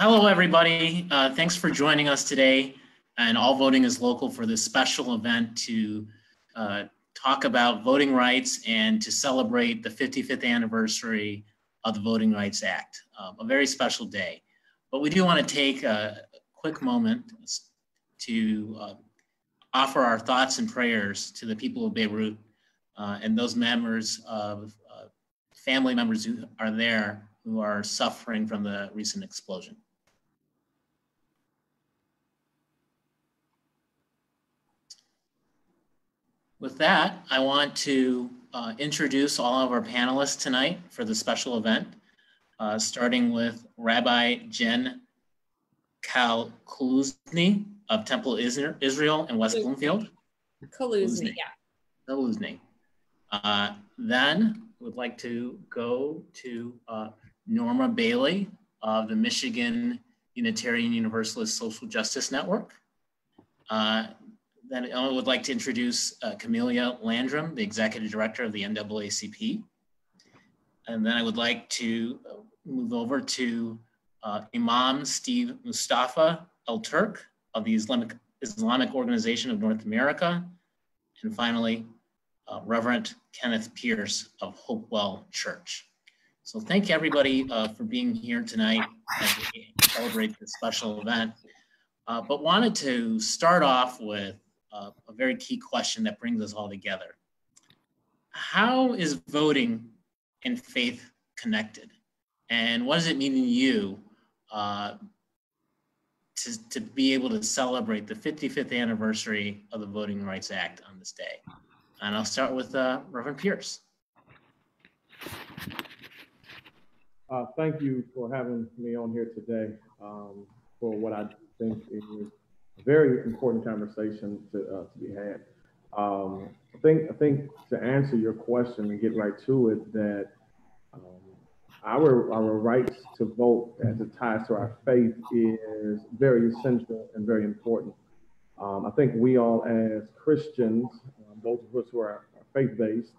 Hello, everybody. Thanks for joining us today. And All Voting is Local for this special event to talk about voting rights and to celebrate the 55th anniversary of the Voting Rights Act, a very special day. But we do want to take a quick moment to offer our thoughts and prayers to the people of Beirut and those members of family members who are there who are suffering from the recent explosion. With that, I want to introduce all of our panelists tonight for the special event, starting with Rabbi Jen Kaluzny of Temple Israel in West Bloomfield. Kaluzny, yeah. Kaluzny. Then would like to go to Norma Bailey of the Michigan Unitarian Universalist Social Justice Network. Then I would like to introduce Camelia Landrum, the Executive Director of the NAACP. And then I would like to move over to Imam Steve Mustafa El-Turk of the Islamic Organization of North America. And finally, Reverend Kenneth Pierce of Hopewell Church. So thank you everybody for being here tonight as we celebrate this special event. But wanted to start off with a very key question that brings us all together. How is voting and faith connected? And what does it mean to you to be able to celebrate the 55th anniversary of the Voting Rights Act on this day? And I'll start with Reverend Pierce. Thank you for having me on here today for what I think is a very important conversation to be had. I think to answer your question and get right to it, that our rights to vote as it ties to our faith is very essential and very important. I think we all as Christians, those of us who are faith-based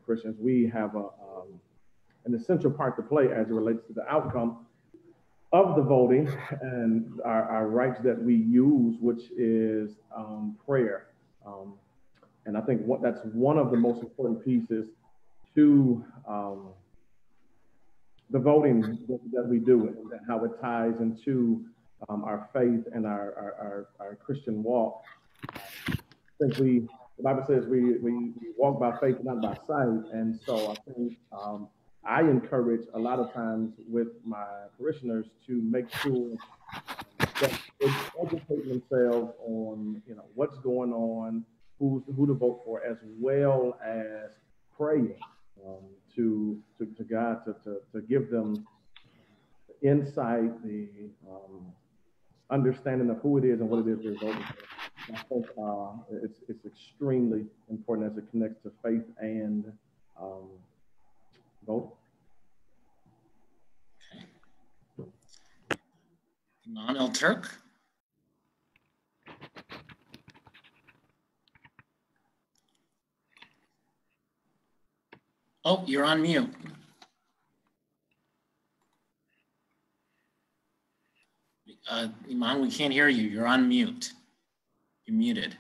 Christians, we have an essential part to play as it relates to the outcome of the voting and our rights that we use, which is prayer. And I think that's one of the most important pieces to the voting that we do and how it ties into our faith and our Christian walk. I think the Bible says we walk by faith, not by sight. And so I think I encourage a lot of times with my parishioners to make sure that they educate themselves on, what's going on, who to vote for, as well as praying to God to give them the insight, the understanding of who it is and what it is they're voting for. I think it's extremely important as it connects to faith and vote. Imam El-Turk. Oh, you're on mute. Imam, we can't hear you. You're on mute. You're muted.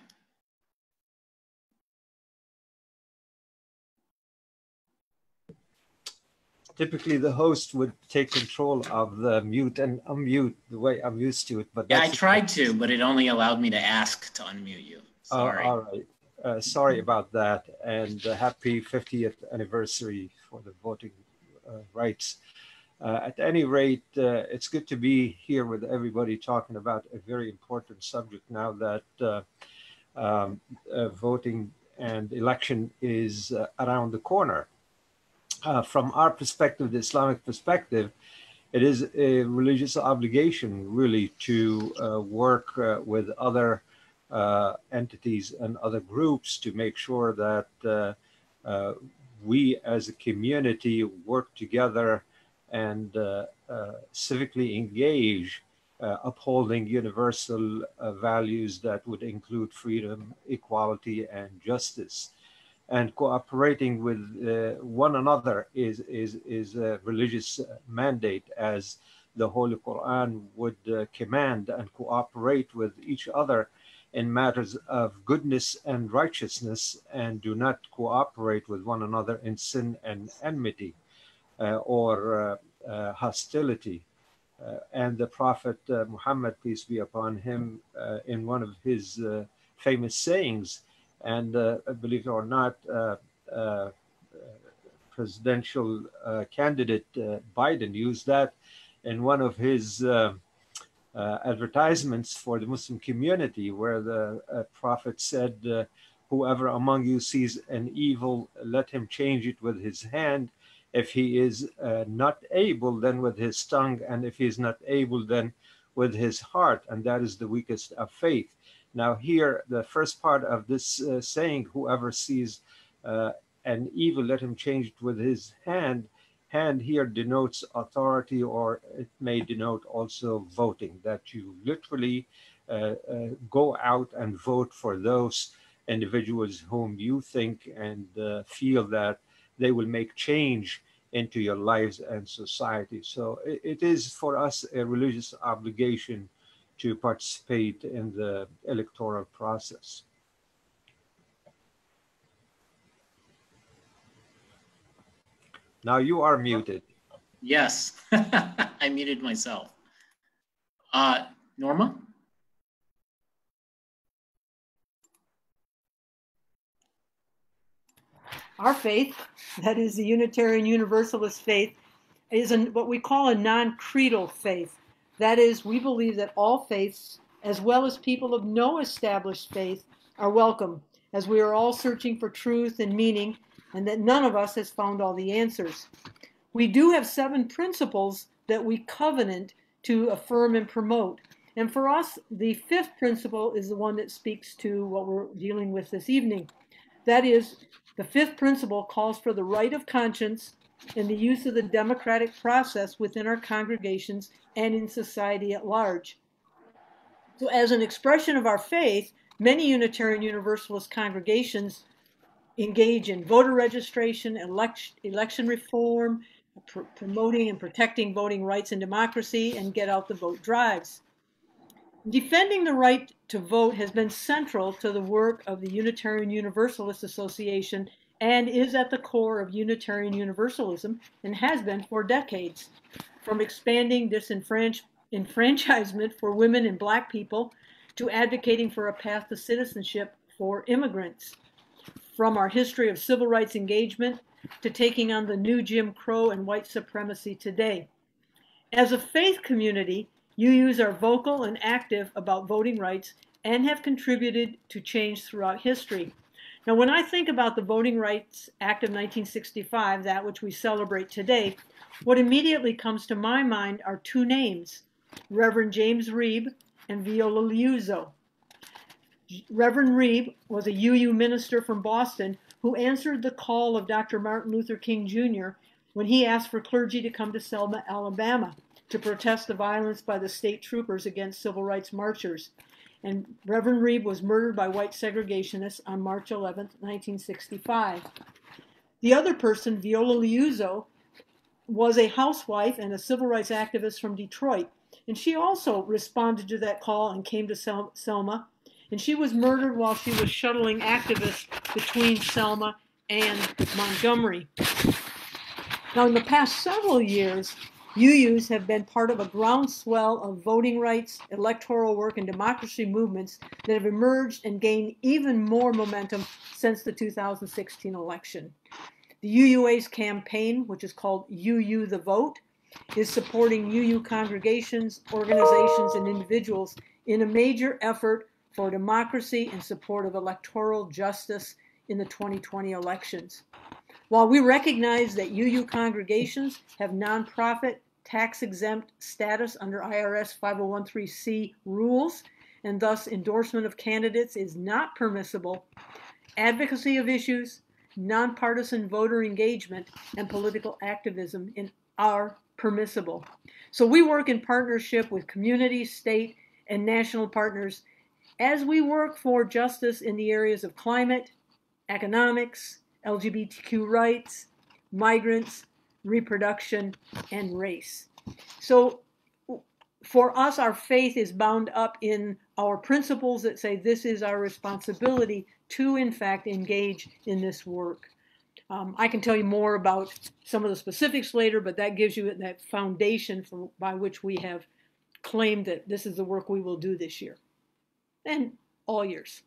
Typically, the host would take control of the mute and unmute the way I'm used to it. But yeah, I tried to, but it only allowed me to ask to unmute you. Sorry. All right. Sorry about that. And happy 50th anniversary for the voting rights. At any rate, it's good to be here with everybody talking about a very important subject now that voting and election is around the corner. From our perspective, the Islamic perspective, it is a religious obligation really to work with other entities and other groups to make sure that we as a community work together and civically engage, upholding universal values that would include freedom, equality, and justice. And cooperating with one another is a religious mandate, as the Holy Quran would command and cooperate with each other in matters of goodness and righteousness, and do not cooperate with one another in sin and enmity or hostility. And the Prophet Muhammad, peace be upon him, in one of his famous sayings, and believe it or not, presidential candidate Biden used that in one of his advertisements for the Muslim community, where the Prophet said, whoever among you sees an evil, let him change it with his hand. If he is not able, then with his tongue, and if he is not able, then with his heart, and that is the weakest of faith. Now here, the first part of this saying, whoever sees an evil, let him change it with his hand. Hand here denotes authority, or it may denote also voting, that you literally go out and vote for those individuals whom you think and feel that they will make change into your lives and society. So it is for us a religious obligation to participate in the electoral process. Now you are muted. Yes, I muted myself. Norma? Our faith, that is the Unitarian Universalist faith, is what we call a non-creedal faith. That is, we believe that all faiths, as well as people of no established faith, are welcome, as we are all searching for truth and meaning, and that none of us has found all the answers. We do have 7 principles that we covenant to affirm and promote. And for us, the 5th principle is the one that speaks to what we're dealing with this evening. That is, the 5th principle calls for the right of conscience and the use of the democratic process within our congregations and in society at large. So as an expression of our faith, many Unitarian Universalist congregations engage in voter registration, election reform, promoting and protecting voting rights and democracy, and get out the vote drives. Defending the right to vote has been central to the work of the Unitarian Universalist Association and is at the core of Unitarian Universalism and has been for decades. From expanding disenfranchisement for women and Black people to advocating for a path to citizenship for immigrants. From our history of civil rights engagement to taking on the new Jim Crow and white supremacy today. As a faith community, UUs are vocal and active about voting rights and have contributed to change throughout history. Now, when I think about the Voting Rights Act of 1965, that which we celebrate today, what immediately comes to my mind are 2 names, Reverend James Reeb and Viola Liuzzo. Reverend Reeb was a UU minister from Boston who answered the call of Dr. Martin Luther King Jr. when he asked for clergy to come to Selma, Alabama, to protest the violence by the state troopers against civil rights marchers. And Reverend Reeb was murdered by white segregationists on March 11, 1965. The other person, Viola Liuzzo, was a housewife and a civil rights activist from Detroit. And she also responded to that call and came to Selma. And she was murdered while she was shuttling activists between Selma and Montgomery. Now, in the past several years, UUs have been part of a groundswell of voting rights, electoral work, and democracy movements that have emerged and gained even more momentum since the 2016 election. The UUA's campaign, which is called UU the Vote, is supporting UU congregations, organizations, and individuals in a major effort for democracy and support of electoral justice in the 2020 elections. While we recognize that UU congregations have nonprofit tax-exempt status under IRS 5013C rules, and thus endorsement of candidates is not permissible, advocacy of issues, nonpartisan voter engagement, and political activism are permissible. So we work in partnership with community, state, and national partners as we work for justice in the areas of climate, economics, LGBTQ rights, migrants, reproduction, and race. So for us, our faith is bound up in our principles that say this is our responsibility to, in fact, engage in this work. I can tell you more about some of the specifics later, but that gives you that foundation by which we have claimed that this is the work we will do this year and all years.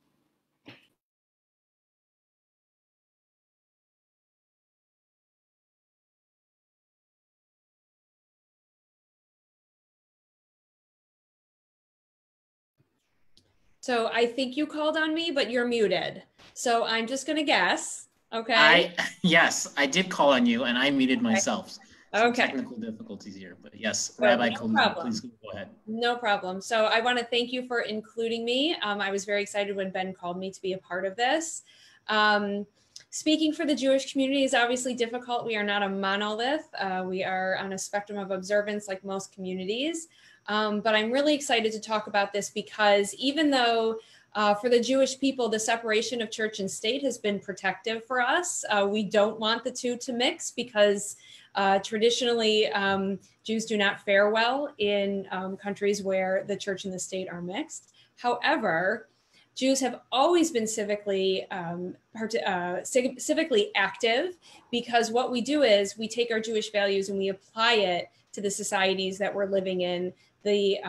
So I think you called on me, but you're muted. So I'm just going to guess. Okay. Yes, I did call on you and I muted myself. Some Okay. technical difficulties here, but yes, Rabbi Khalil, please go ahead. No problem. So I want to thank you for including me. I was very excited when Ben called me to be a part of this. Speaking for the Jewish community is obviously difficult. We are not a monolith. We are on a spectrum of observance like most communities. But I'm really excited to talk about this because even though for the Jewish people, the separation of church and state has been protective for us, we don't want the two to mix because traditionally Jews do not fare well in countries where the church and the state are mixed. However, Jews have always been civically active because what we do is we take our Jewish values and we apply it to the societies that we're living in, the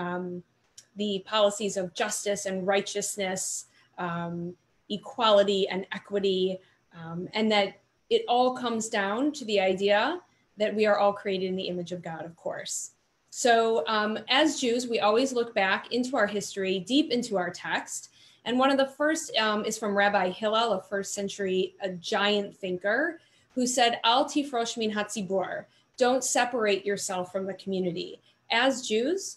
policies of justice and righteousness, equality and equity, and that it all comes down to the idea that we are all created in the image of God, of course. So as Jews, we always look back into our history, deep into our text. And one of the first is from Rabbi Hillel, a first century, a giant thinker, who said, Al tifrosh min hatzibur, don't separate yourself from the community. As Jews,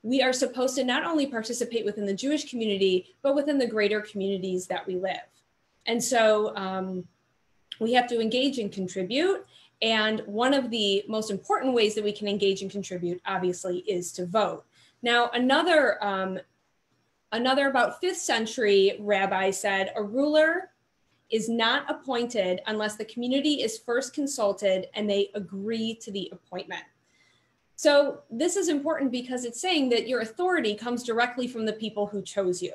we are supposed to not only participate within the Jewish community, but within the greater communities that we live. And so we have to engage and contribute. And one of the most important ways that we can engage and contribute, obviously, is to vote. Now, another about 5th century rabbi said, a ruler is not appointed unless the community is first consulted and they agree to the appointment. So this is important because it's saying that your authority comes directly from the people who chose you,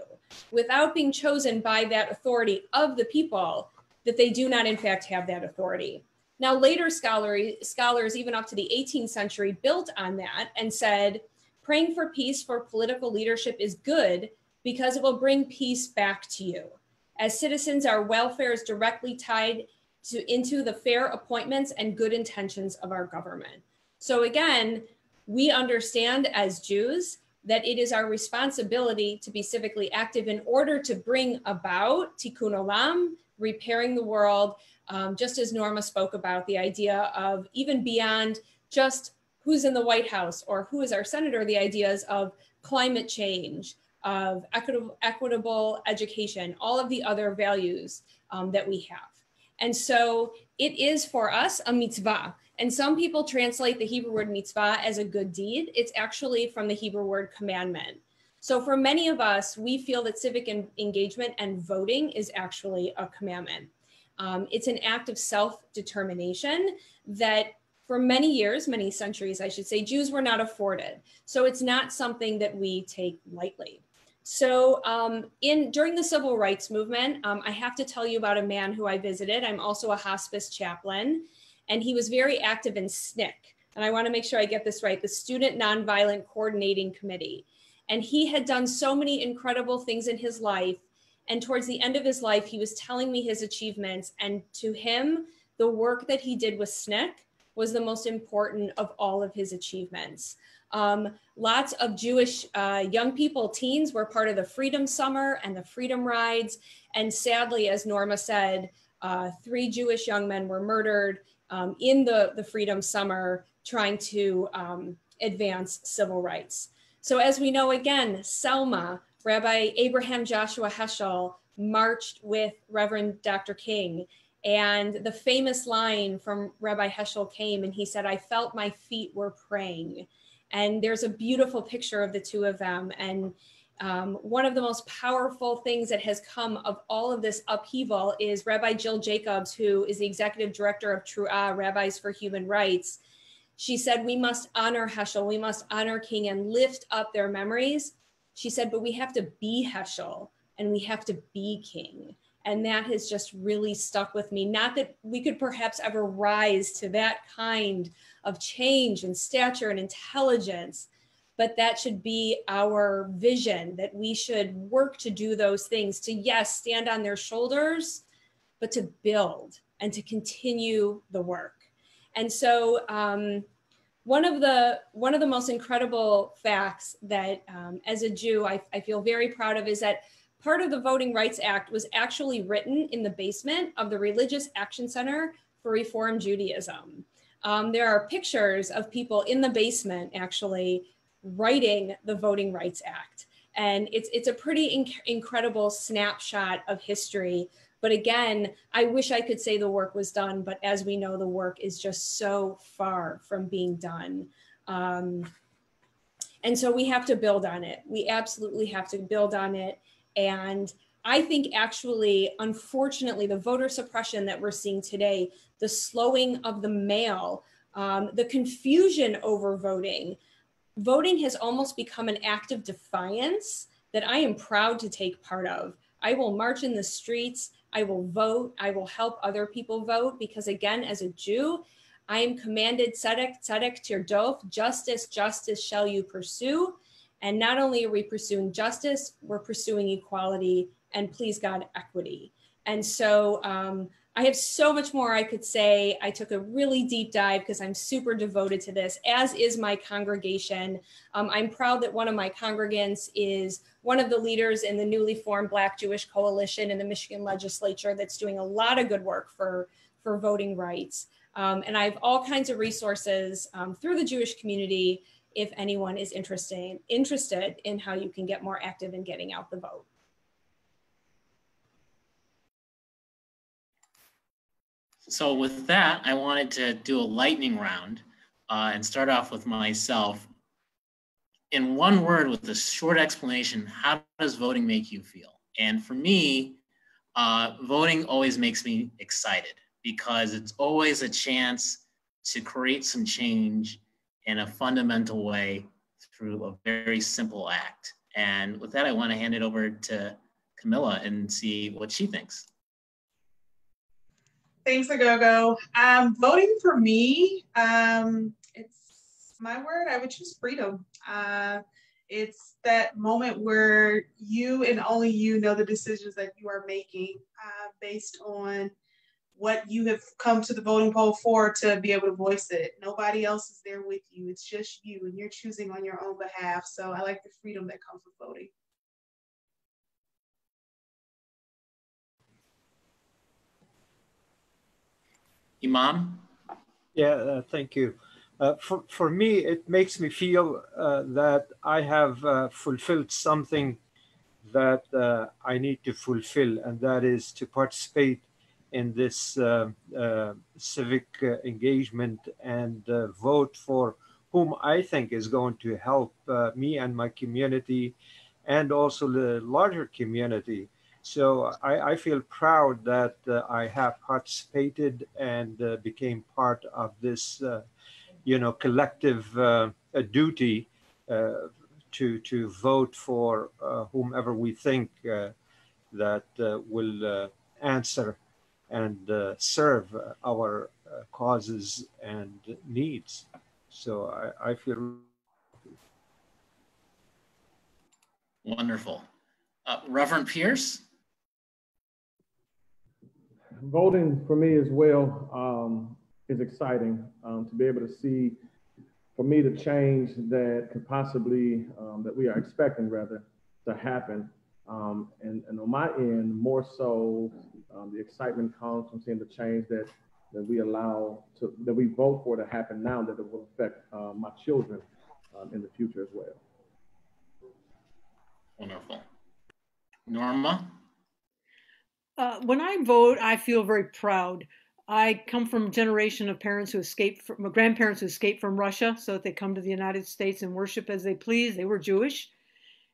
without being chosen by that authority of the people, that they do not in fact have that authority. Now later scholars, even up to the 18th century, built on that and said, praying for peace for political leadership is good because it will bring peace back to you. As citizens, our welfare is directly tied into the fair appointments and good intentions of our government. So again, we understand as Jews that it is our responsibility to be civically active in order to bring about tikkun olam, repairing the world, just as Norma spoke about the idea of even beyond just who's in the White House or who is our senator, the ideas of climate change, of equitable education, all of the other values that we have. And so it is for us a mitzvah. And some people translate the Hebrew word mitzvah as a good deed. It's actually from the Hebrew word commandment. So for many of us, we feel that civic engagement and voting is actually a commandment. It's an act of self-determination that for many years, many centuries, I should say, Jews were not afforded. So it's not something that we take lightly. So during the civil rights movement, I have to tell you about a man who I visited. I'm also a hospice chaplain, and he was very active in SNCC. And I want to make sure I get this right, the Student Nonviolent Coordinating Committee. And he had done so many incredible things in his life. And towards the end of his life, he was telling me his achievements. And to him, the work that he did with SNCC was the most important of all of his achievements. Lots of Jewish young people, teens, were part of the Freedom Summer and the Freedom Rides. And sadly, as Norma said, 3 Jewish young men were murdered in the Freedom Summer trying to advance civil rights. So as we know, again, Selma, Rabbi Abraham Joshua Heschel marched with Reverend Dr. King. And the famous line from Rabbi Heschel came and he said, I felt my feet were praying. And there's a beautiful picture of the two of them. And one of the most powerful things that has come of all of this upheaval is Rabbi Jill Jacobs, who is the executive director of Truah, Rabbis for Human Rights. She said, we must honor Heschel, we must honor King and lift up their memories. She said, but we have to be Heschel and we have to be King. And that has just really stuck with me. Not that we could perhaps ever rise to that kind of change and stature and intelligence, but that should be our vision, that we should work to do those things, to, yes, stand on their shoulders, but to build and to continue the work. And so one of the most incredible facts that as a Jew, I feel very proud of is that part of the Voting Rights Act was actually written in the basement of the Religious Action Center for Reform Judaism. There are pictures of people in the basement actually writing the Voting Rights Act. And it's a pretty incredible snapshot of history. But again, I wish I could say the work was done, but as we know, the work is just so far from being done. And so we have to build on it. We absolutely have to build on it. And I think actually, unfortunately, the voter suppression that we're seeing today, the slowing of the mail, the confusion over voting has almost become an act of defiance that I am proud to take part of. I will march in the streets. I will vote. I will help other people vote because, again, as a Jew, I am commanded, tzedek, tzedek tirdof, justice, justice shall you pursue. And not only are we pursuing justice, we're pursuing equality and, please God, equity. And so I have so much more I could say. I took a really deep dive because I'm super devoted to this, as is my congregation. I'm proud that one of my congregants is one of the leaders in the newly formed Black Jewish Coalition in the Michigan legislature that's doing a lot of good work for voting rights. And I have all kinds of resources through the Jewish community if anyone is interested in how you can get more active in getting out the vote. So with that, I wanted to do a lightning round and start off with myself. In one word, with a short explanation, how does voting make you feel? And for me, voting always makes me excited because it's always a chance to create some change in a fundamental way through a very simple act. And with that, I want to hand it over to Camilla and see what she thinks. Thanks, Agogo. Voting for me, it's my word, I would choose freedom. It's that moment where you and only you know the decisions that you are making based on what you have come to the voting poll for to be able to voice it. Nobody else is there with you. It's just you and you're choosing on your own behalf. So I like the freedom that comes with voting. Imam? Yeah, thank you. For me, it makes me feel that I have fulfilled something that I need to fulfill, and that is to participate in this civic engagement and vote for whom I think is going to help me and my community and also the larger community. So I feel proud that I have participated and became part of this, collective duty to vote for whomever we think that will answer and serve our causes and needs. So I feel Wonderful. Reverend Pierce? Voting for me as well is exciting to be able to see, for me, the change that could possibly, that we are expecting rather, to happen. And on my end, more so, the excitement comes from seeing the change that we allow to, that we vote for to happen now, that it will affect my children in the future as well. Wonderful. Norma? When I vote, I feel very proud. I come from a generation of parents who escaped from grandparents who escaped from Russia so that they come to the United States and worship as they please. They were Jewish.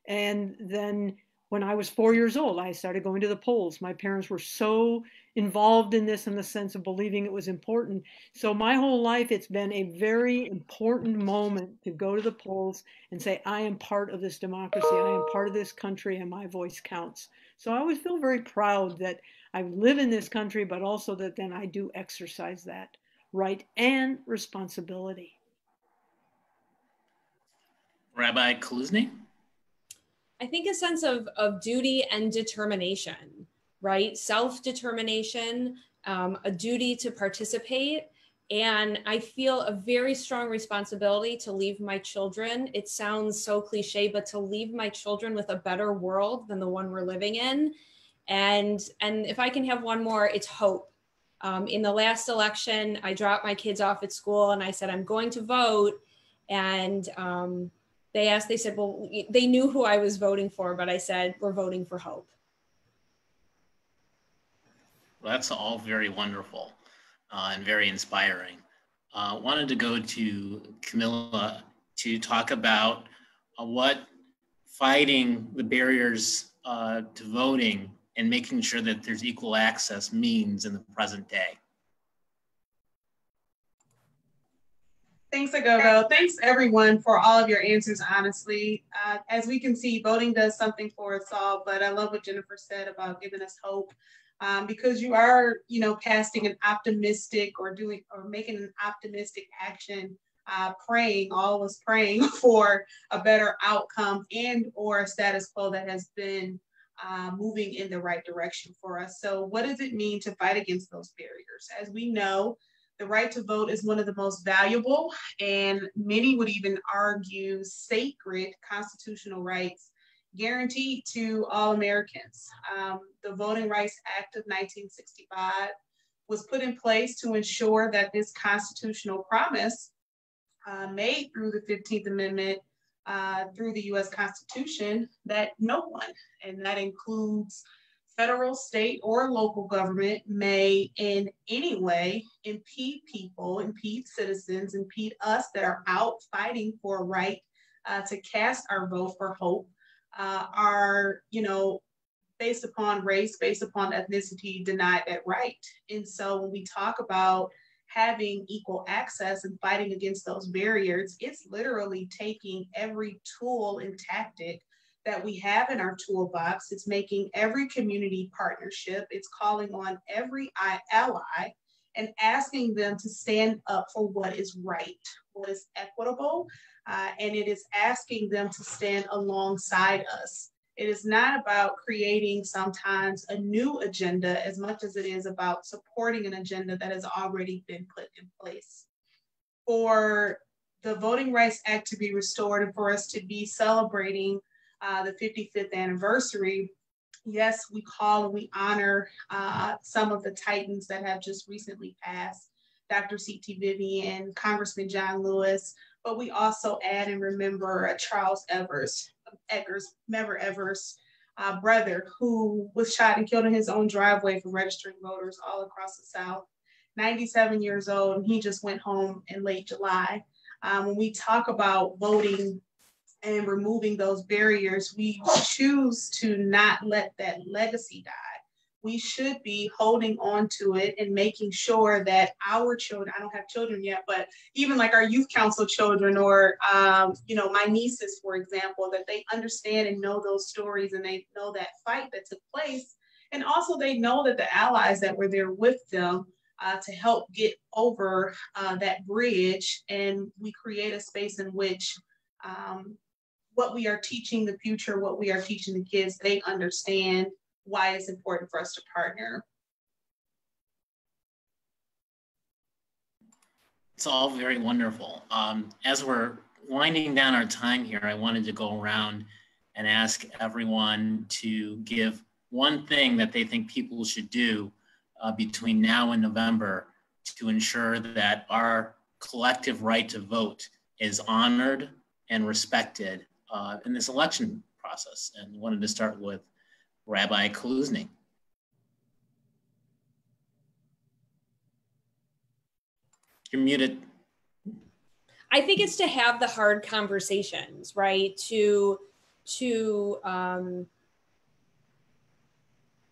And then When I was 4 years old, I started going to the polls. My parents were so involved in this in the sense of believing it was important. So my whole life, it's been a very important moment to go to the polls and say, I am part of this democracy. I am part of this country and my voice counts. So I always feel very proud that I live in this country, but also that then I do exercise that right and responsibility. Rabbi Kaluzny? I think a sense of duty and determination, right? Self-determination, a duty to participate. And I feel a very strong responsibility to leave my children. It sounds so cliche, but to leave my children with a better world than the one we're living in. And if I can have one more, it's hope. In the last election, I dropped my kids off at school and I said, I'm going to vote. And they said, well, they knew who I was voting for, but I said, we're voting for hope. Well, that's all very wonderful and very inspiring. Wanted to go to Camilla to talk about what fighting the barriers to voting and making sure that there's equal access means in the present day. Thanks, Agogo. Thanks, everyone, for all of your answers, honestly. As we can see, voting does something for us all, but I love what Jennifer said about giving us hope, because you are, casting an optimistic or making an optimistic action, praying, all of us praying for a better outcome and or a status quo that has been moving in the right direction for us. So what does it mean to fight against those barriers? As we know, the right to vote is one of the most valuable, and many would even argue sacred constitutional rights guaranteed to all Americans. The Voting Rights Act of 1965 was put in place to ensure that this constitutional promise made through the 15th Amendment, through the US Constitution, that no one, and that includes federal, state, or local government, may in any way impede people, impede citizens, impede us that are out fighting for a right to cast our vote for hope, are, based upon race, based upon ethnicity, denied that right. And so when we talk about having equal access and fighting against those barriers, it's literally taking every tool and tactic that we have in our toolbox. It's making every community partnership. It's calling on every ally and asking them to stand up for what is right, what is equitable, and it is asking them to stand alongside us. It is not about creating sometimes a new agenda as much as it is about supporting an agenda that has already been put in place. For the Voting Rights Act to be restored and for us to be celebrating the 55th anniversary, yes, we call and we honor some of the titans that have just recently passed, Dr. C.T. Vivian, Congressman John Lewis, but we also add and remember Charles Medgar Evers' brother, who was shot and killed in his own driveway for registering voters all across the South. 97 years old, and he just went home in late July. When we talk about voting and removing those barriers, we choose to not let that legacy die. We should be holding on to it and making sure that our children, I don't have children yet, but even like our youth council children or, my nieces, for example, that they understand and know those stories and they know that fight that took place. And also they know that the allies that were there with them to help get over that bridge. And we create a space in which what we are teaching the future, what we are teaching the kids, they understand why it's important for us to partner. It's all very wonderful. As we're winding down our time here, I wanted to go around and ask everyone to give one thing that they think people should do between now and November to ensure that our collective right to vote is honored and respected in this election process. And wanted to start with Rabbi Kaluzny. You're muted. I think it's to have the hard conversations, right? To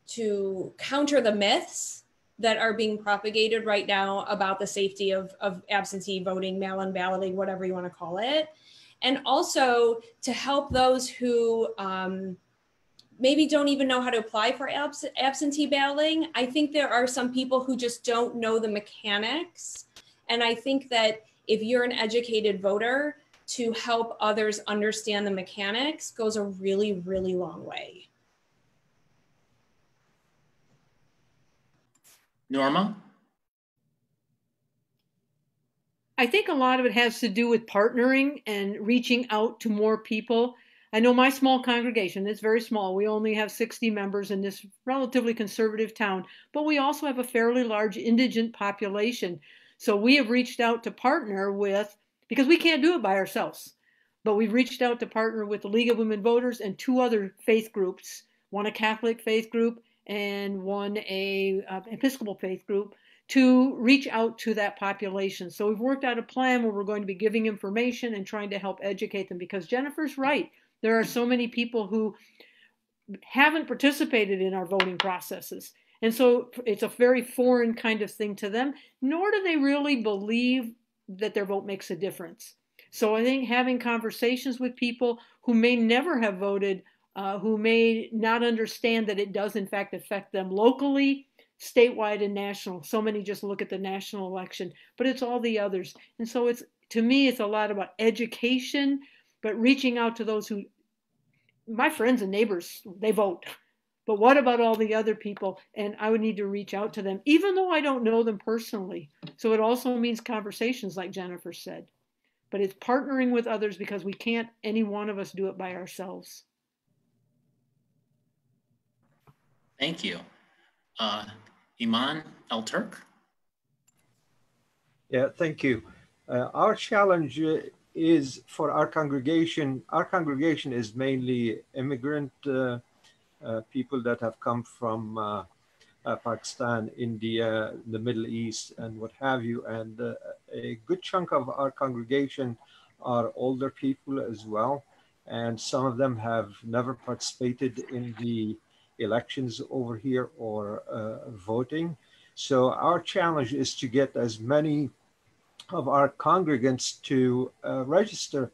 to counter the myths that are being propagated right now about the safety of absentee voting, mail-in balloting, whatever you want to call it. And also to help those who maybe don't even know how to apply for absentee balloting. I think there are some people who just don't know the mechanics. And I think that if you're an educated voter, to help others understand the mechanics goes a really, really long way. Norma? I think a lot of it has to do with partnering and reaching out to more people. I know my small congregation, it's very small. We only have 60 members in this relatively conservative town, but we also have a fairly large indigent population. So we have reached out to partner with, because we can't do it by ourselves, but we've reached out to partner with the League of Women Voters and two other faith groups, one a Catholic faith group and one a Episcopal faith group, to reach out to that population. So we've worked out a plan where we're going to be giving information and trying to help educate them, because Jennifer's right. There are so many people who haven't participated in our voting processes. And so it's a very foreign kind of thing to them, nor do they really believe that their vote makes a difference. So I think having conversations with people who may never have voted, who may not understand that it does in fact affect them locally, statewide, and national. So many just look at the national election, but it's all the others. And so it's, to me, it's a lot about education, but reaching out to those who, my friends and neighbors, they vote. But what about all the other people? And I would need to reach out to them, even though I don't know them personally. So it also means conversations, like Jennifer said. But it's partnering with others, because we can't, any one of us, do it by ourselves. Thank you. Iman El-Turk? Yeah, thank you. Our challenge is for our congregation. Our congregation is mainly immigrant people that have come from Pakistan, India, the Middle East, and what have you. And a good chunk of our congregation are older people as well. And some of them have never participated in the elections over here or voting. So our challenge is to get as many of our congregants to register,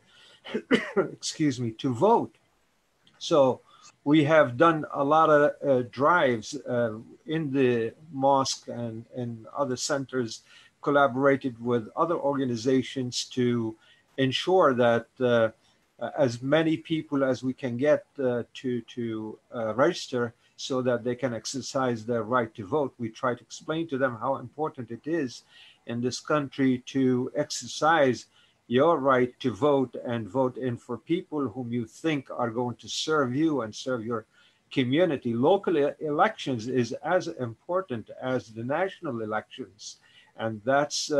excuse me, to vote. So we have done a lot of drives in the mosque and other centers, collaborated with other organizations to ensure that as many people as we can get to register, so that they can exercise their right to vote. We try to explain to them how important it is in this country to exercise your right to vote, and vote in for people whom you think are going to serve you and serve your community. Local elections is as important as the national elections. And that's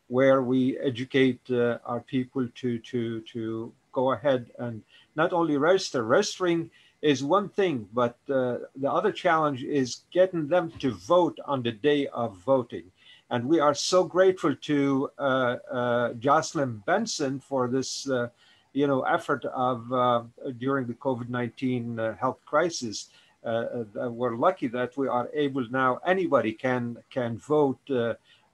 where we educate our people to go ahead and not only register. Registering is one thing, but the other challenge is getting them to vote on the day of voting. And we are so grateful to Jocelyn Benson for this effort of during the COVID-19 health crisis. We're lucky that we are able now, anybody can vote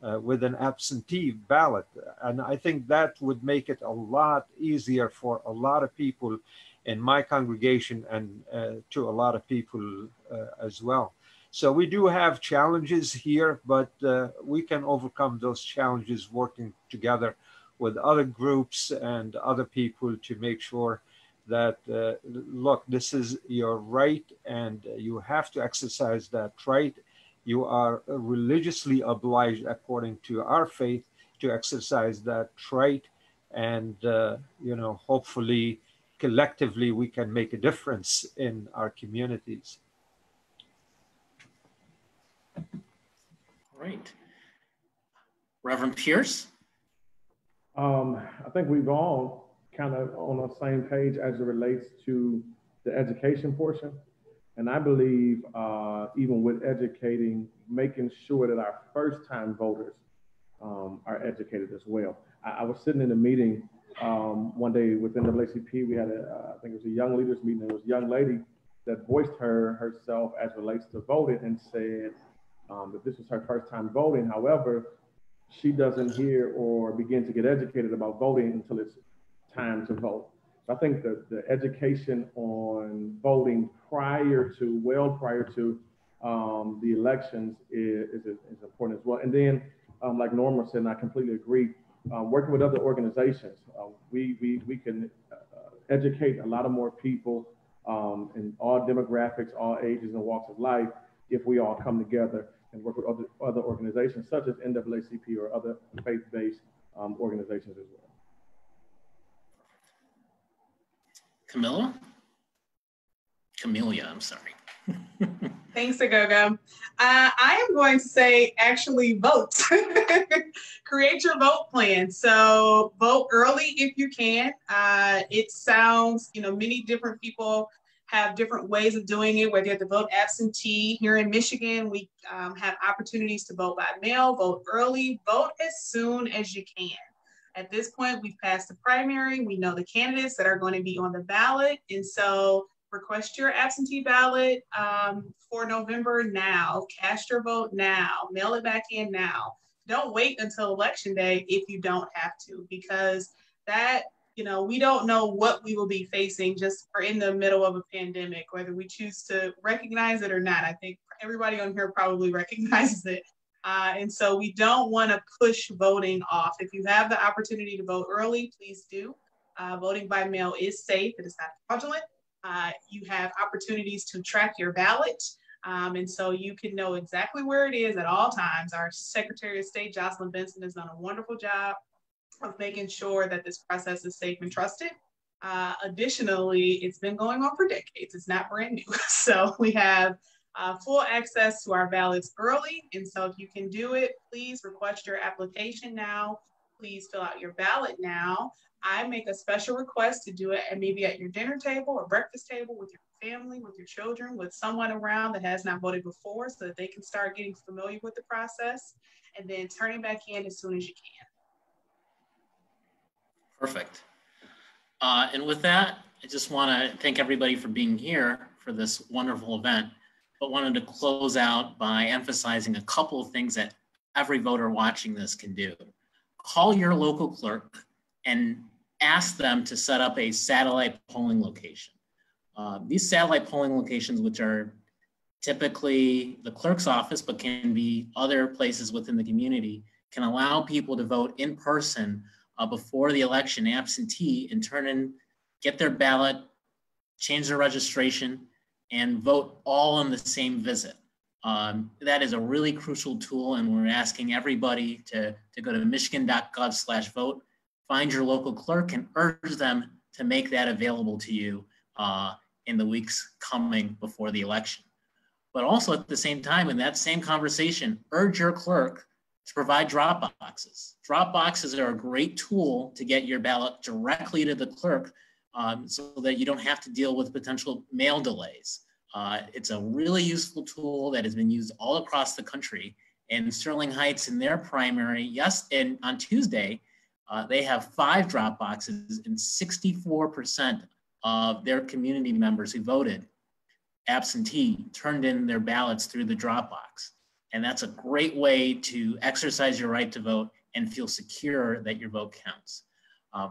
with an absentee ballot. And I think that would make it a lot easier for a lot of people in my congregation, and to a lot of people as well. So we do have challenges here, but we can overcome those challenges working together with other groups and other people to make sure that, look, this is your right and you have to exercise that right. You are religiously obliged, according to our faith, to exercise that right. And, hopefully, collectively, we can make a difference in our communities. Great. Reverend Pierce? I think we've all kind of on the same page as it relates to the education portion. And I believe even with educating, making sure that our first-time voters are educated as well. I was sitting in a meeting one day with NAACP. We had I think it was a young leaders meeting. There was a young lady that voiced herself as relates to voting and said that this was her first time voting. However, she doesn't hear or begin to get educated about voting until it's time to vote. I think that the education on voting prior to the elections is important as well. And then, like Norma said, and I completely agree, working with other organizations, we can educate a lot of more people in all demographics, all ages and walks of life if we all come together and work with other organizations such as NAACP or other faith-based organizations as well. Camelia, I'm sorry. Thanks, Agogo. I am going to say actually vote. Create your vote plan. So vote early if you can. It sounds, many different people have different ways of doing it, whether you have to vote absentee. Here in Michigan, we have opportunities to vote by mail, vote early, vote as soon as you can. At this point, we've passed the primary. We know the candidates that are going to be on the ballot. And so request your absentee ballot for November now. Cast your vote now. Mail it back in now. Don't wait until Election Day if you don't have to, because that, we don't know what we will be facing just for in the middle of a pandemic, whether we choose to recognize it or not. I think everybody on here probably recognizes it. And so we don't want to push voting off. If you have the opportunity to vote early, please do. Voting by mail is safe. It is not fraudulent. You have opportunities to track your ballot. And so you can know exactly where it is at all times. Our Secretary of State, Jocelyn Benson, has done a wonderful job of making sure that this process is safe and trusted. Additionally, it's been going on for decades. It's not brand new. So we have full access to our ballots early. And so if you can do it, please request your application now. Please fill out your ballot now. I make a special request to do it and maybe at your dinner table or breakfast table with your family, with your children, with someone around that has not voted before so that they can start getting familiar with the process, and then turning back in as soon as you can. Perfect. And with that, I just want to thank everybody for being here for this wonderful event, but wanted to close out by emphasizing a couple of things that every voter watching this can do. Call your local clerk and ask them to set up a satellite polling location. These satellite polling locations, which are typically the clerk's office, but can be other places within the community, can allow people to vote in person before the election, absentee, and turn in, get their ballot, change their registration, and vote all on the same visit. That is a really crucial tool, and we're asking everybody to go to michigan.gov/vote, find your local clerk, and urge them to make that available to you in the weeks coming before the election. But also at the same time, in that same conversation, urge your clerk to provide drop boxes. Drop boxes are a great tool to get your ballot directly to the clerk so that you don't have to deal with potential mail delays. It's a really useful tool that has been used all across the country. In Sterling Heights, in their primary, yes, and on Tuesday, they have 5 drop boxes, and 64% of their community members who voted absentee turned in their ballots through the drop box. And that's a great way to exercise your right to vote and feel secure that your vote counts.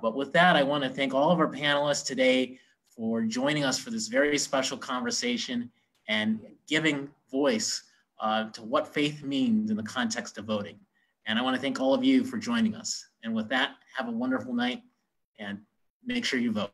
But with that, I want to thank all of our panelists today for joining us for this very special conversation and giving voice to what faith means in the context of voting. And I want to thank all of you for joining us. And with that, have a wonderful night and make sure you vote.